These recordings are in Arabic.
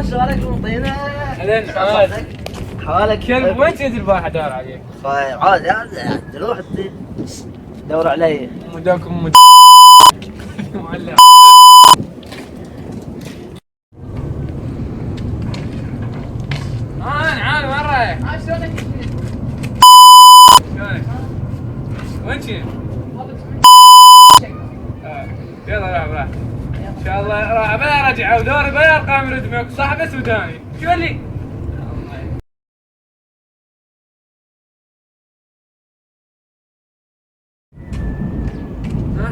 شوالك مطينة. بعدين حوالك كلب وين تنزل البارحة دار عليك؟ عادي روح دور علي. مداكم مولع. نعال وين رايح؟ شلونك؟ شلونك؟ وين شي؟ يلا راح ان شاء الله راح بلا رجع ودوري بلا ارقام ردمك صاحبه سوداني شو اللي؟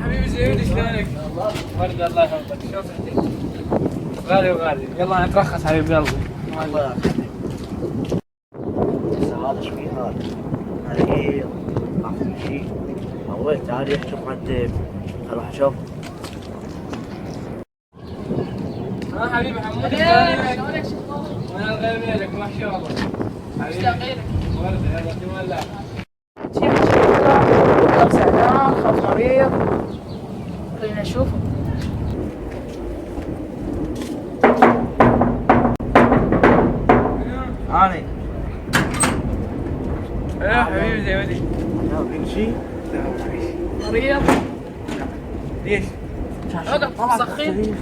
حبيبي زيود شلونك؟ ورد الله يحفظك شلون صحتك؟ غالي وغالي يلا نترخص حبيب قلبي الله هذا شوي هذا هي احسن شيء. اول تعال يحكي مقدم اروح اشوف. حبيبي حمود شلونك شو وانا الغير لك ما شاء الله مشتاق لك. ورد يلا تولع خاف زعلان خاف مريض خلينا نشوفه. هاني يا حبيبي زي ودي لا في شيء؟ لا ما في شيء مريض ليش؟ مسخين.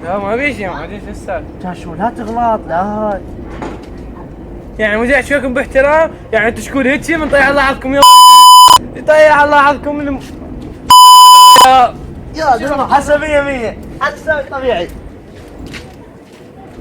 لا ما في شيء ما ادري شو السالفه شاشو لا تغلط لا. يعني مذيع شوكم باحترام يعني تشكون هيك شيء من طيح الله حظكم يا يطيح الله حظكم يا دم حسب 100 حسب طبيعي.